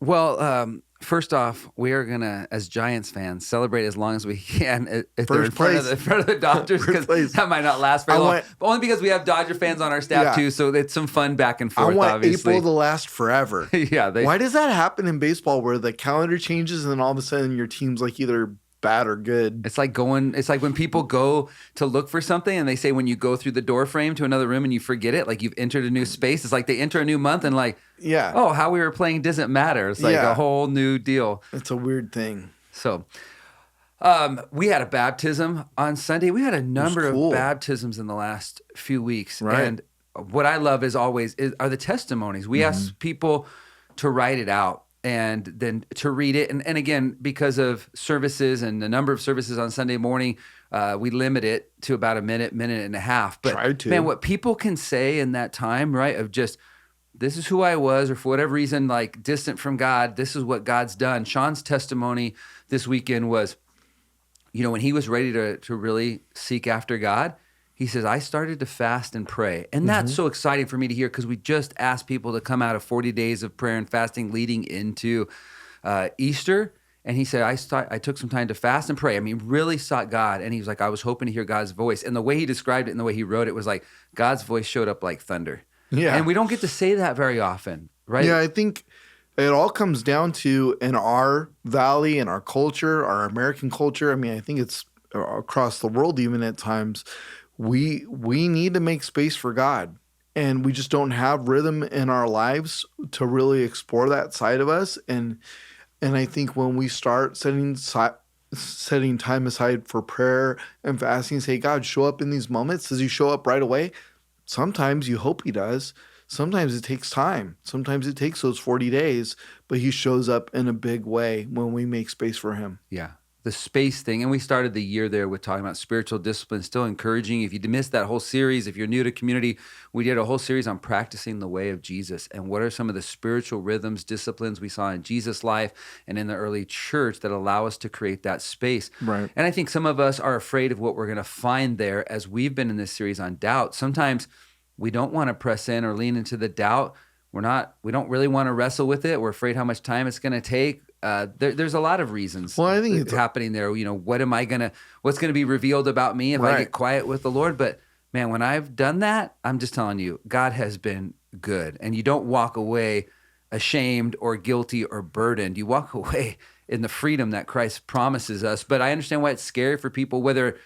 Well, first off, we are gonna, as Giants fans, celebrate as long as we can if they're in First front of place. the Dodgers, First because place. that might not last very I long. want- But only because we have Dodger fans on our staff Yeah. too, so it's some fun back and I forth. want Obviously, April to last forever. yeah. Why does that happen in baseball where the calendar changes and then all of a sudden your team's like either bad or good? It's like when people go to look for something and they say when you go through the door frame to another room and you forget it, like you've entered a new space. It's like they enter a new month and like, Yeah. oh, how we were playing doesn't matter. It's like Yeah. a whole new deal. It's a weird thing. So we had a baptism on Sunday. We had a number cool. of baptisms in the last few weeks. Right. And what I love are the testimonies. We ask people to write it out and then to read it. And again, because of services and the number of services on Sunday morning, we limit it to about a minute and a half. But Try to. man, what people can say in that time, right, of just, this is who I was, or for whatever reason, like distant from God, this is what God's done. Sean's testimony this weekend was, when he was ready to really seek after God, he says, I started to fast and pray. And that's so exciting for me to hear, because we just asked people to come out of 40 days of prayer and fasting leading into Easter. And he said, I took some time to fast and pray. I mean, really sought God. And he was like, I was hoping to hear God's voice. And the way he described it and the way he wrote it was like God's voice showed up like thunder. Yeah. And we don't get to say that very often, right? Yeah, I think it all comes down to, in our valley and our culture, our American culture. I mean, I think it's across the world even at times. We need to make space for God, and we just don't have rhythm in our lives to really explore that side of us. And I think when we start setting time aside for prayer and fasting, say, God, show up in these moments. Does he show up right away? Sometimes you hope he does. Sometimes it takes time. Sometimes it takes those 40 days, but he shows up in a big way when we make space for him. Yeah. The space thing. And we started the year there with talking about spiritual discipline, still encouraging. If you missed that whole series, if you're new to community, we did a whole series on practicing the way of Jesus and what are some of the spiritual rhythms, disciplines we saw in Jesus' life and in the early church that allow us to create that space. Right. And I think some of us are afraid of what we're going to find there as we've been in this series on doubt. Sometimes we don't want to press in or lean into the doubt. We don't really want to wrestle with it. We're afraid how much time it's going to take. There's a lot of reasons. Well, I think it's happening there. What's going to be revealed about me if I get quiet with the Lord? But man, when I've done that, I'm just telling you, God has been good. And you don't walk away ashamed or guilty or burdened. You walk away in the freedom that Christ promises us. But I understand why it's scary for people, whether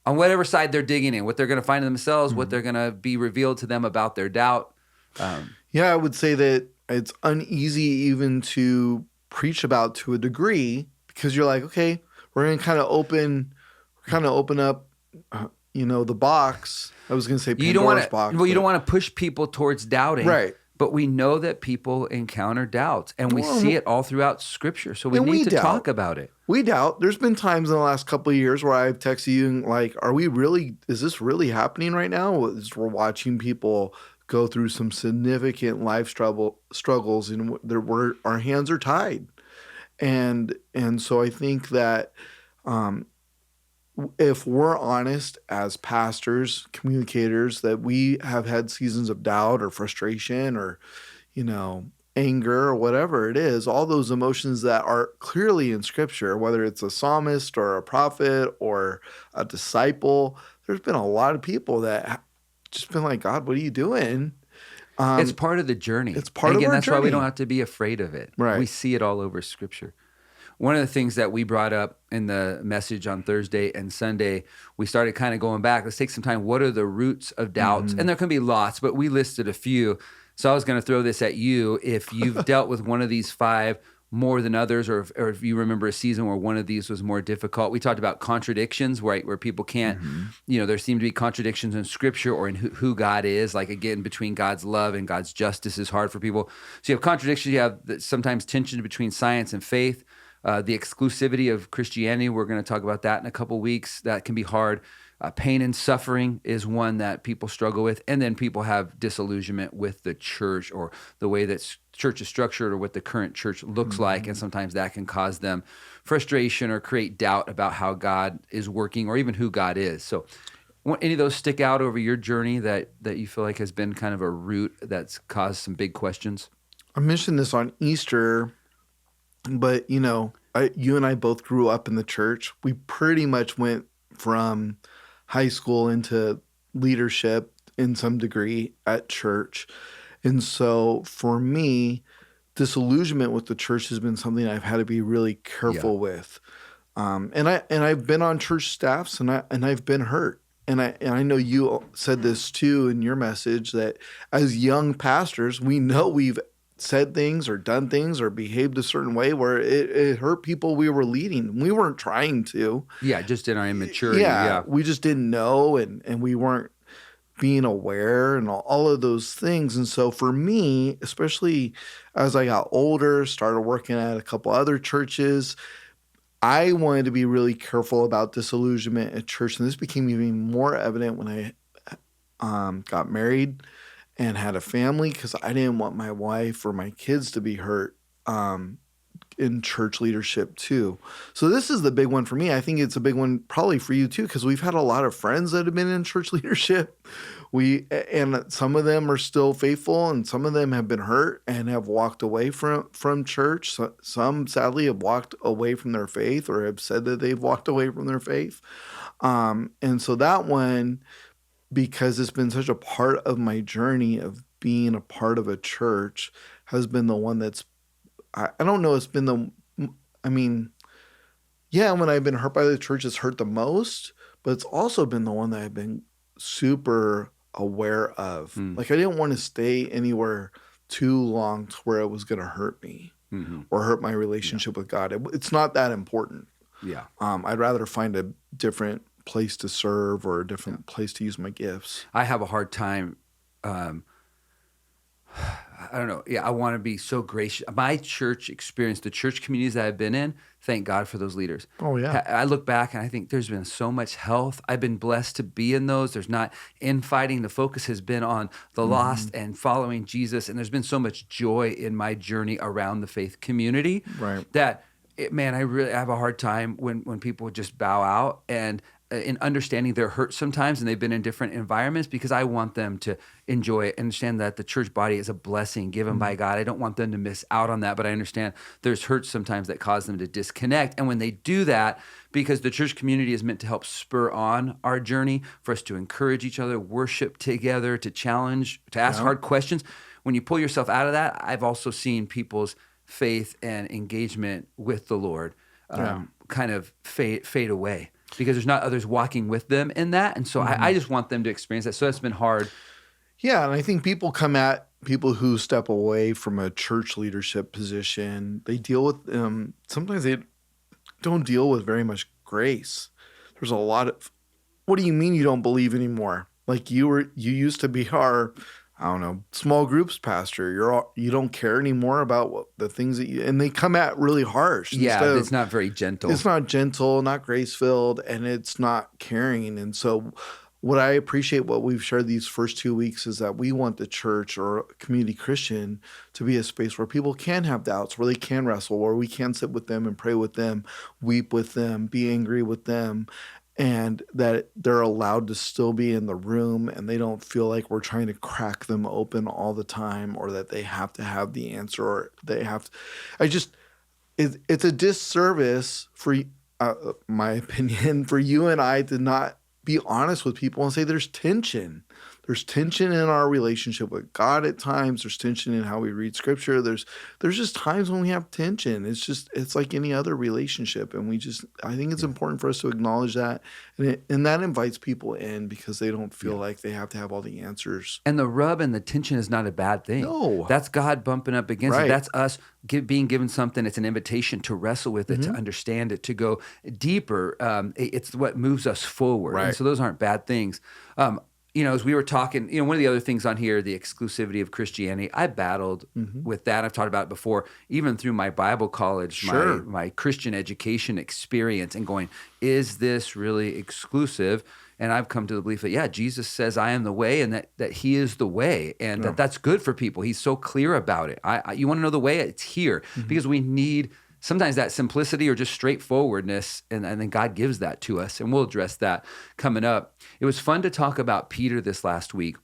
on whatever side they're digging in, what they're going to find in themselves, what they're going to be revealed to them about their doubt. Yeah, I would say that it's uneasy even to preach about to a degree, because you're like, okay, we're going to kind of open up, the box. I was going to say Pandora's box. Well, you don't want to push people towards doubting. Right. But we know that people encounter doubts, and we see it all throughout Scripture. So we need to talk about it. We doubt. There's been times in the last couple of years where I've texted you and like, is this really happening right now? As we're watching people go through some significant life struggles and our hands are tied. And so I think that if we're honest as pastors, communicators, that we have had seasons of doubt or frustration or, anger or whatever it is, all those emotions that are clearly in Scripture, whether it's a psalmist or a prophet or a disciple, there's been a lot of people that just been like, God, what are you doing? It's part of the journey. It's part of our that's journey. why we don't have to be afraid of it. Right. We see it all over Scripture. One of the things that we brought up in the message on Thursday and Sunday, we started kind of going back. Let's take some time. What are the roots of doubts? And there can be lots, but we listed a few. So I was going to throw this at you. If you've dealt with one of these 5 more than others, or if you remember a season where one of these was more difficult. We talked about contradictions, right, where people can't, there seem to be contradictions in Scripture or in who God is, like again, between God's love and God's justice is hard for people. So you have contradictions, you have sometimes tension between science and faith. The exclusivity of Christianity, we're going to talk about that in a couple weeks. That can be hard. Pain and suffering is one that people struggle with. And then people have disillusionment with the church or the way that church is structured or what the current church looks like. And sometimes that can cause them frustration or create doubt about how God is working or even who God is. So any of those stick out over your journey that you feel like has been kind of a root that's caused some big questions? I mentioned this on Easter. But, you and I both grew up in the church. We pretty much went from high school into leadership in some degree at church. And so for me, disillusionment with the church has been something I've had to be really Yeah. careful with. And I've been on church staffs and I've been hurt. And I know you said this too in your message, that as young pastors, we know we've said things or done things or behaved a certain way where it hurt people we were leading. We weren't trying to. Yeah. Just in our immaturity. Yeah, Yeah. we just didn't know, and we weren't being aware and all of those things. And so for me, especially as I got older, started working at a couple other churches, I wanted to be really careful about disillusionment at church. And this became even more evident when I got married and had a family, because I didn't want my wife or my kids to be hurt in church leadership too. So this is the big one for me. I think it's a big one probably for you too, because we've had a lot of friends that have been in church leadership. And some of them are still faithful, and some of them have been hurt and have walked away from church. So, some sadly have walked away from their faith, or have said that they've walked away from their faith. And so that one, because it's been such a part of my journey of being a part of a church, has been the one that's, I don't know, it's been I mean, yeah, when I've been hurt by the church, it's hurt the most, but it's also been the one that I've been super aware of. Mm. Like, I didn't want to stay anywhere too long to where it was going to hurt me Mm-hmm. or hurt my relationship with God. It's not that important. Yeah. I'd rather find a different place to serve or a different place to use my gifts. I have a hard time. I don't know. Yeah, I want to be so gracious. My church experience, the church communities that I've been in, thank God for those leaders. Oh, yeah. I look back and I think there's been so much health. I've been blessed to be in those. There's not infighting. The focus has been on the lost and following Jesus. And there's been so much joy in my journey around the faith community Right. that, I really have a hard time when people just bow out, and in understanding their hurt sometimes, and they've been in different environments, because I want them to enjoy it, understand that the church body is a blessing given by God. I don't want them to miss out on that, but I understand there's hurts sometimes that cause them to disconnect. And when they do that, because the church community is meant to help spur on our journey, for us to encourage each other, worship together, to challenge, to ask hard questions. When you pull yourself out of that, I've also seen people's faith and engagement with the Lord kind of fade away, because there's not others walking with them in that. And so I just want them to experience that. So that's been hard. Yeah, and I think people come at people who step away from a church leadership position, they deal with sometimes they don't deal with very much grace. There's a lot of, what do you mean you don't believe anymore? Like, you used to be our, I don't know, small groups pastor. You don't care anymore about the things that and they come at really harsh. Yeah, it's not very gentle. It's not gentle, not grace-filled, and it's not caring. And so what I appreciate what we've shared these first 2 weeks is that we want the church or community Christian to be a space where people can have doubts, where they can wrestle, where we can sit with them and pray with them, weep with them, be angry with them, and that they're allowed to still be in the room, and they don't feel like we're trying to crack them open all the time, or that they have to have the answer, or they have to. It's a disservice for my opinion, for you and I to not be honest with people and say there's tension. There's tension in our relationship with God at times. There's tension in how we read scripture. There's just times when we have tension. It's like any other relationship. And I think it's important for us to acknowledge that. And that invites people in, because they don't feel like they have to have all the answers. And the rub and the tension is not a bad thing. No. That's God bumping up against Right. it. That's us being given something. It's an invitation to wrestle with it, to understand it, to go deeper. It's what moves us forward. Right. And so those aren't bad things. As we were talking, one of the other things on here, the exclusivity of Christianity, I battled with that. I've talked about it before, even through my Bible college, Sure. my Christian education experience, and going, is this really exclusive? And I've come to the belief that, yeah, Jesus says, I am the way, and that he is the way, and that's good for people. He's so clear about it. You want to know the way? It's here, because we need sometimes that simplicity or just straightforwardness, and then God gives that to us, and we'll address that coming up. It was fun to talk about Peter this last week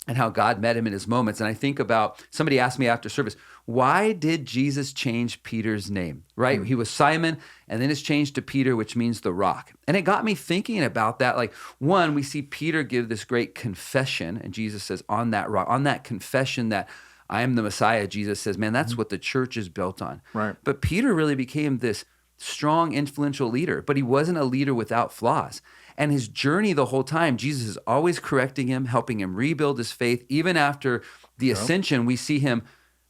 and how God met him in his moments. And I think about, somebody asked me after service, why did Jesus change Peter's name, right? He was Simon, and then it's changed to Peter, which means the rock. And it got me thinking about that. Like, one, we see Peter give this great confession, and Jesus says, on that rock, on that confession that I am the Messiah, Jesus says, man, that's what the church is built on. Right. But Peter really became this strong, influential leader, but he wasn't a leader without flaws. And his journey the whole time, Jesus is always correcting him, helping him rebuild his faith. Even after the ascension, we see him,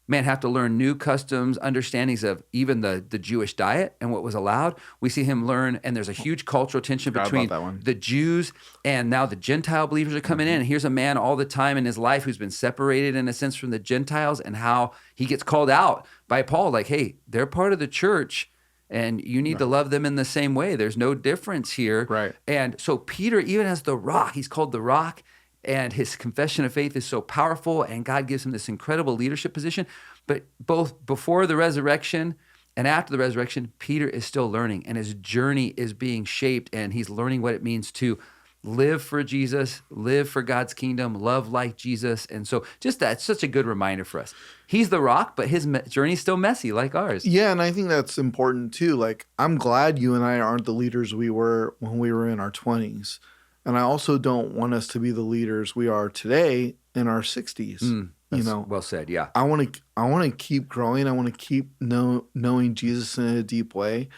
man, have to learn new customs, understandings of even the Jewish diet and what was allowed. We see him learn, and there's a huge cultural tension between the Jews and now the Gentile believers are coming in. And here's a man all the time in his life who's been separated in a sense from the Gentiles, and how he gets called out by Paul, like, hey, they're part of the church, and you need to love them in the same way. There's no difference here. Right. And so Peter, even as the rock, he's called the rock, and his confession of faith is so powerful, and God gives him this incredible leadership position. But both before the resurrection and after the resurrection, Peter is still learning, and his journey is being shaped, and he's learning what it means to live for Jesus, live for God's kingdom, love like Jesus. And so just that's such a good reminder for us. He's the rock, but his journey's still messy like ours. Yeah, and I think that's important too. Like, I'm glad you and I aren't the leaders we were when we were in our 20s. And I also don't want us to be the leaders we are today in our 60s. You know, well said. Yeah. I want to keep growing. I want to keep knowing Jesus in a deep way,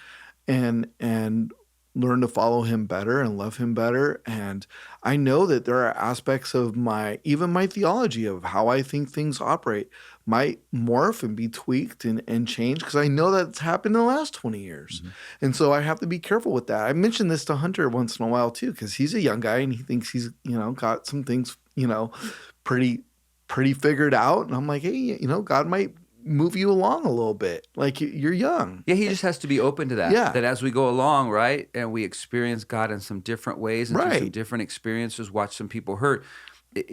and learn to follow him better and love him better. And I know that there are aspects of my theology of how I think things operate might morph and be tweaked and change, because I know that's happened in the last 20 years. And so I have to be careful with that. I mentioned this to Hunter once in a while too, because he's a young guy and he thinks he's, got some things, pretty figured out. And I'm like, hey, God might move you along a little bit. Like, you're young. Yeah, he just has to be open to that. Yeah. That as we go along, right, and we experience God in some different ways and through some different experiences, watch some people hurt,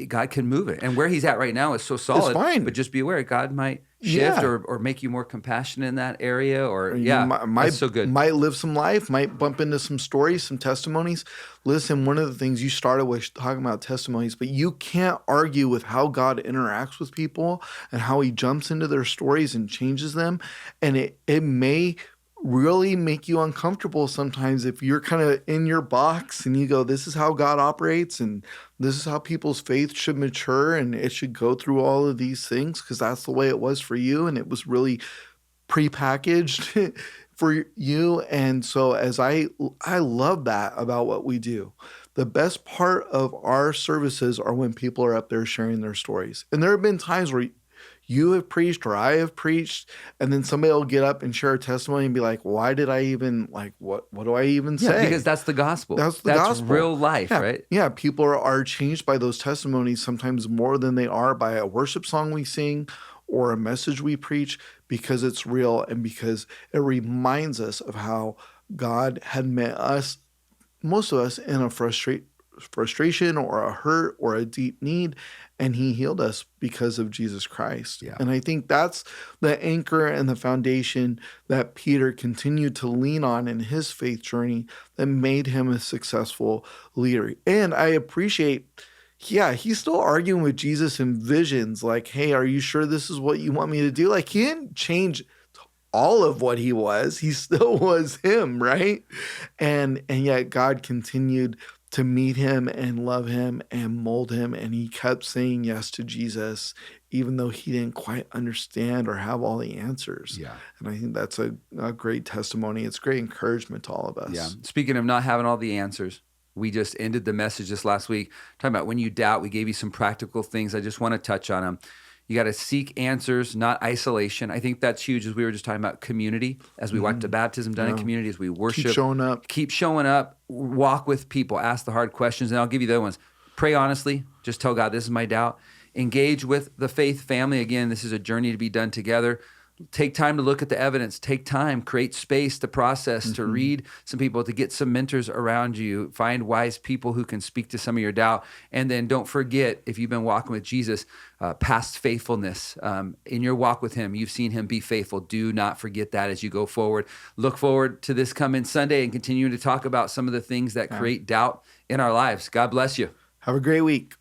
God can move it. And where he's at right now is so solid. It's fine. But just be aware, God might shift or make you more compassionate in that area. Or that's so good. Might live some life, might bump into some stories, some testimonies. Listen, one of the things you started with talking about testimonies, but you can't argue with how God interacts with people and how he jumps into their stories and changes them. And it may really make you uncomfortable sometimes if you're kind of in your box and you go, this is how God operates and this is how people's faith should mature and it should go through all of these things because that's the way it was for you and it was really prepackaged for you. And so as I love that about what we do. The best part of our services are when people are up there sharing their stories. And there have been times where you have preached or I have preached, and then somebody will get up and share a testimony and be like, why did I even, what do I even say? Yeah, because that's the gospel. That's gospel. Real life, right? Yeah, people are changed by those testimonies sometimes more than they are by a worship song we sing or a message we preach, because it's real and because it reminds us of how God had met us, most of us, in a frustration or a hurt or a deep need, and he healed us because of Jesus Christ. Yeah. And I think that's the anchor and the foundation that Peter continued to lean on in his faith journey that made him a successful leader. And I appreciate, he's still arguing with Jesus in visions like, hey, are you sure this is what you want me to do? Like, he didn't change all of what he was. He still was him, right? And yet God continued to meet him and love him and mold him. And he kept saying yes to Jesus, even though he didn't quite understand or have all the answers. Yeah. And I think that's a great testimony. It's great encouragement to all of us. Yeah. Speaking of not having all the answers, we just ended the message this last week talking about when you doubt. We gave you some practical things. I just want to touch on them. You got to seek answers, not isolation. I think that's huge, as we were just talking about community, as we watch the baptism done in community, as we worship. Keep showing up, walk with people, ask the hard questions, and I'll give you the other ones. Pray honestly. Just tell God, this is my doubt. Engage with the faith family. Again, this is a journey to be done together. Take time to look at the evidence. Take time, create space to process, to read some people, to get some mentors around you. Find wise people who can speak to some of your doubt. And then don't forget, if you've been walking with Jesus, past faithfulness. In your walk with him, you've seen him be faithful. Do not forget that as you go forward. Look forward to this coming Sunday and continuing to talk about some of the things that create doubt in our lives. God bless you. Have a great week.